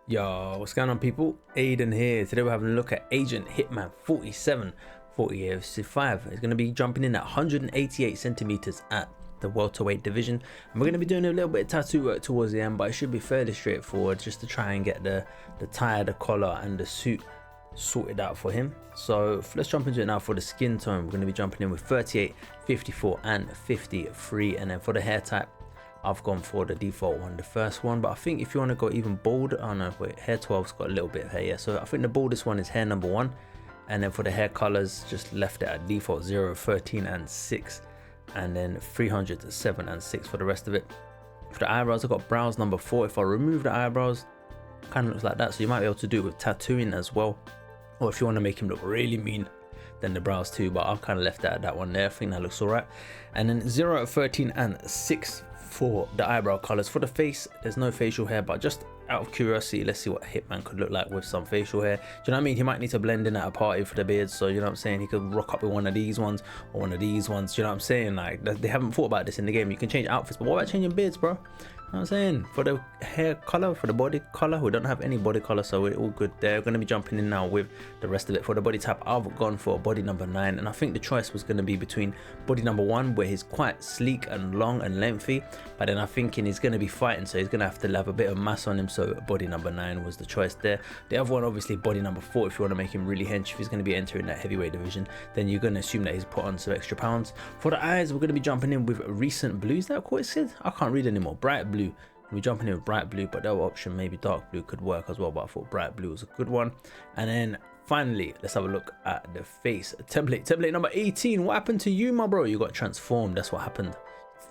Yo, what's going on, people? Aiden here. Today we're having a look at Agent Hitman 47 for UFC 5. It's going to be jumping in at 188 centimeters at the welterweight division, and we're going to be doing a little bit of tattoo work towards the end, but it should be fairly straightforward just to try and get the tie, the collar and the suit sorted out for him. So let's jump into it now. For the skin tone, we're going to be jumping in with 38, 54 and 53, and then for the hair type, I've gone for the default one, the first one, but I think if you want to go even bold, oh no, wait, hair 12's got a little bit of hair, yeah, so I think the boldest one is hair number 1, and then for the hair colors, just left it at default 0, 13 and 6, and then 300, 7 and 6 for the rest of it. For the eyebrows, I've got brows number 4. If I remove the eyebrows, kind of looks like that, so you might be able to do it with tattooing as well, or if you want to make him look really mean, then the brows too, but I've kind of left that one there. I think that looks all right. And then 0, 13 and 6 for the eyebrow colors. For the face, there's no facial hair, but just out of curiosity, let's see what Hitman could look like with some facial hair. Do you know what I mean? He might need to blend in at a party for the beard, so you know what I'm saying, he could rock up with one of these ones or one of these ones. Do you know what I'm saying? Like, they haven't thought about this in the game. You can change outfits, but what about changing beards, bro? You know what I'm saying? For the hair color, for the body color, we don't have any body color, so we're all good there. We're going to be jumping in now with the rest of it. For the body type, I've gone for body number 9, and I think the choice was going to be between body number 1, where he's quite sleek and long and lengthy, but then I'm thinking he's going to be fighting, so he's going to have a bit of mass on him, so body number 9 was the choice there. The other one, obviously body number 4, if you want to make him really hench, if he's going to be entering that heavyweight division, then you're going to assume that he's put on some extra pounds. For the eyes, we're going to be jumping in with recent blue. Is that what it said? I can't read anymore. Bright blue. We're jumping in with bright blue, but the other option, maybe dark blue, could work as well, but I thought bright blue was a good one. And then finally, let's have a look at the face template number 18. What happened to you, my bro? You got transformed. That's what happened.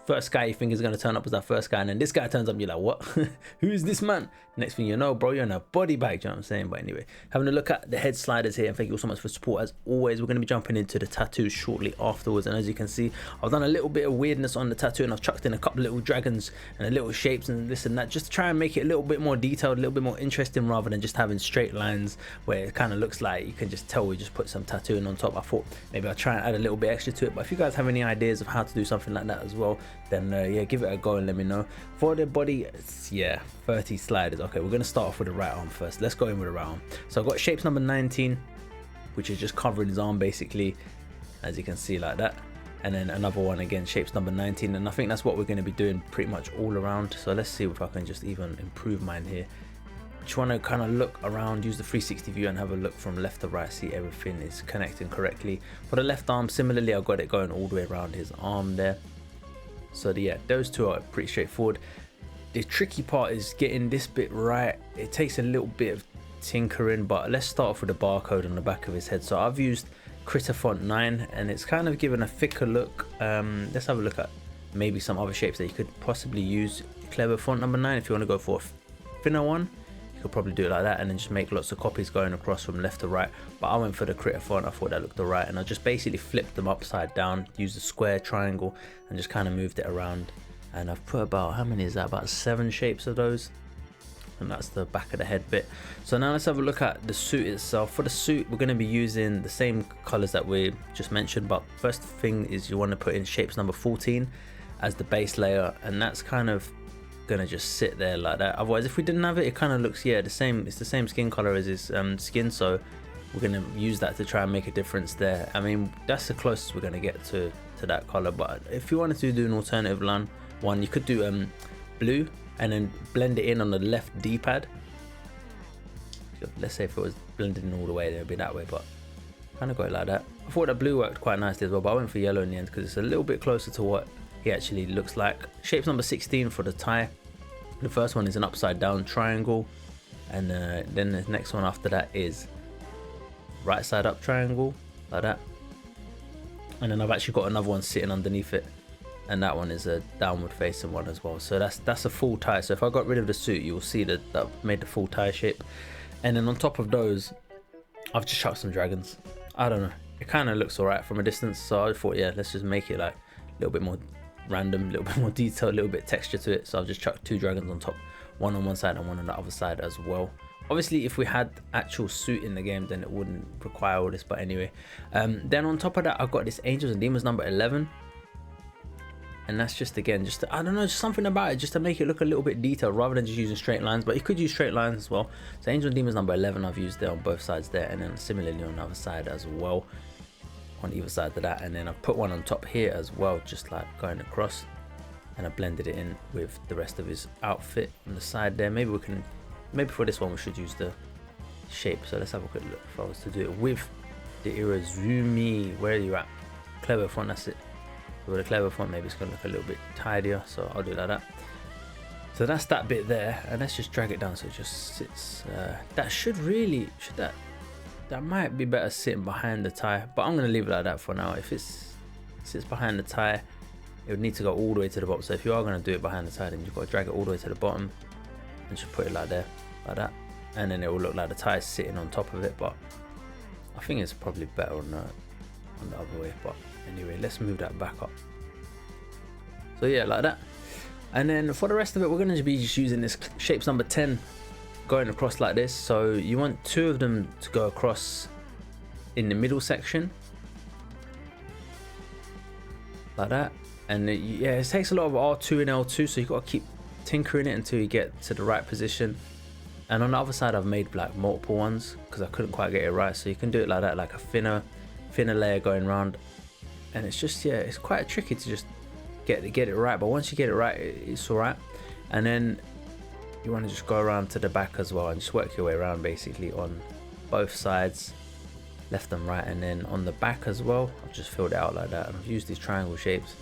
First guy you think is going to turn up was that first guy, and then this guy turns up, you're like, what? Who is this man? Next thing you know, bro, you're in a body bag. Do you know what I'm saying? But anyway, having a look at the head sliders here, and thank you all so much for support as always. We're going to be jumping into the tattoos shortly afterwards, and as you can see, I've done a little bit of weirdness on the tattoo, and I've chucked in a couple little dragons and little shapes and this and that, just to try and make it a little bit more detailed, a little bit more interesting, rather than just having straight lines where it kind of looks like you can just tell we just put some tattooing on top. I thought maybe I'll try and add a little bit extra to it, but if you guys have any ideas of how to do something like that as well, then yeah, give it a go and let me know. For the body, yeah, 30 sliders. Okay, we're going to start off with the right arm first. Let's go in with the right arm. So I've got shapes number 19, which is just covering his arm basically, as you can see, like that. And then another one again, shapes number 19, and I think that's what we're going to be doing pretty much all around. So let's see if I can just even improve mine here. Just want to kind of look around, use the 360 view and have a look from left to right, see everything is connecting correctly. For the left arm, similarly, I've got it going all the way around his arm there. So yeah, those two are pretty straightforward. The tricky part is getting this bit right. It takes a little bit of tinkering, but let's start off with the barcode on the back of his head. So I've used Critter Font 9, and it's kind of given a thicker look. Let's have a look at maybe some other shapes that you could possibly use. Clever Font number 9, if you want to go for a thinner one, you could probably do it like that, and then just make lots of copies going across from left to right. But I went for the Critter Font. I thought that looked alright, and I just basically flipped them upside down, used a square, triangle, and just kind of moved it around. And I've put about, how many is that, about 7 shapes of those, and that's the back of the head bit. So now let's have a look at the suit itself. For the suit, we're going to be using the same colors that we just mentioned, but first thing is you want to put in shapes number 14 as the base layer, and that's kind of gonna just sit there like that. Otherwise, if we didn't have it, it kind of looks, yeah, the same. It's the same skin color as his skin, so we're gonna use that to try and make a difference there. I mean, that's the closest we're gonna get to that color. But if you wanted to do an alternative one, you could do blue and then blend it in on the left D-pad. Let's say if it was blended in all the way, then it'd be that way, but kind of got it like that. I thought that blue worked quite nicely as well, but I went for yellow in the end because it's a little bit closer to what he actually looks like. Shapes number 16 for the tie. The first one is an upside down triangle, and then the next one after that is right side up triangle, like that. And then I've actually got another one sitting underneath it, and that one is a downward facing one as well. So that's a full tie. So if I got rid of the suit, you'll see that I've made the full tie shape. And then on top of those, I've just chucked some dragons. I don't know, it kind of looks alright from a distance, so I thought, yeah, let's just make it like a little bit more random, a little bit more detail, a little bit texture to it. So I've just chucked 2 dragons on top, one on one side and one on the other side as well. Obviously, if we had actual suit in the game, then it wouldn't require all this, but anyway. Then on top of that, I've got this Angels and Demons number 11. And that's just, again, just I don't know, just something about it just to make it look a little bit detailed rather than just using straight lines. But you could use straight lines as well. So Angel and Demons number 11 I've used there on both sides there, and then similarly on the other side as well, on either side of that. And then I've put one on top here as well, just like going across, and I blended it in with the rest of his outfit on the side there. Maybe for this one we should use the shape. So let's have a quick look if I was to do it with the Irazumi. Where are you at? Clever font, that's it. With a clever font, maybe it's gonna look a little bit tidier, so I'll do it like that. So that's that bit there, and let's just drag it down so it just sits. That might be better sitting behind the tie, but I'm gonna leave it like that for now. If it sits behind the tie, it would need to go all the way to the bottom. So if you are gonna do it behind the tie, then you've got to drag it all the way to the bottom and just put it like there, like that, and then it will look like the tie is sitting on top of it. But I think it's probably better on the other way. But anyway, let's move that back up. So yeah, like that. And then for the rest of it, we're going to be just using this shapes number 10 going across like this. So you want 2 of them to go across in the middle section like that. And yeah, it takes a lot of R2 and L2, so you've got to keep tinkering it until you get to the right position. And on the other side, I've made like multiple ones because I couldn't quite get it right. So you can do it like that, like a thinner layer going around. And it's just, yeah, it's quite tricky to just get it right, but once you get it right, it's all right. And then you want to just go around to the back as well and just work your way around basically on both sides, left and right. And then on the back as well, I've just filled it out like that, and I've used these triangle shapes.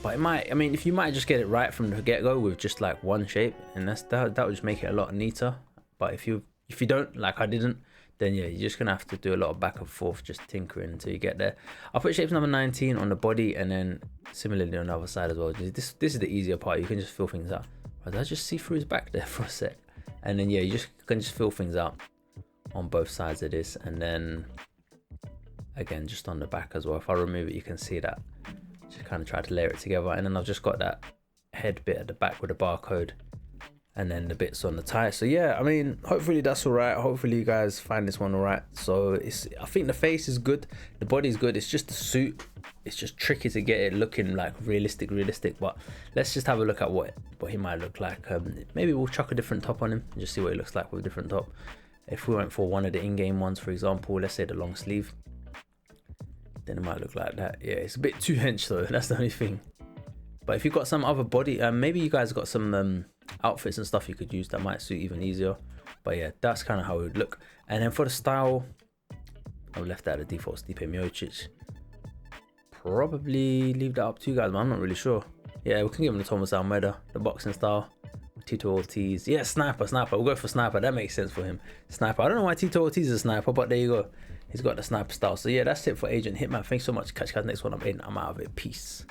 But it might, I mean, if you might just get it right from the get-go with just like one shape, and that would just make it a lot neater. But if you don't, like I didn't, then yeah, you're just gonna have to do a lot of back and forth, just tinkering until you get there. I'll put shapes number 19 on the body, and then similarly on the other side as well. This is the easier part. You can just fill things out. Did I just see through his back there for a sec? And then yeah, you can just fill things out on both sides of this, and then again just on the back as well. If I remove it, you can see that. Just kind of try to layer it together, and then I've just got that head bit at the back with the barcode, and then the bits on the tie. So yeah, I mean, hopefully that's all right. Hopefully you guys find this one all right. So I think the face is good, the body is good. It's just the suit, it's just tricky to get it looking like realistic. But let's just have a look at what he might look like. Maybe we'll chuck a different top on him and just see what it looks like with a different top. If we went for one of the in-game ones, for example, let's say the long sleeve, then it might look like that. Yeah, it's a bit too hench though, that's the only thing. But if you've got some other body, maybe you guys got some outfits and stuff you could use that might suit even easier. But yeah, that's kind of how it would look. And then for the style, I've left out the default Stipe Miocic. Probably leave that up to you guys, but I'm not really sure. Yeah, we can give him the Thomas Almeida, the boxing style. Tito Ortiz, yeah, sniper. We'll go for sniper. That makes sense for him. Sniper. I don't know why Tito Ortiz is a sniper, but there you go. He's got the sniper style. So yeah, that's it for Agent Hitman. Thanks so much. Catch you guys next one. I'm out of it. Peace.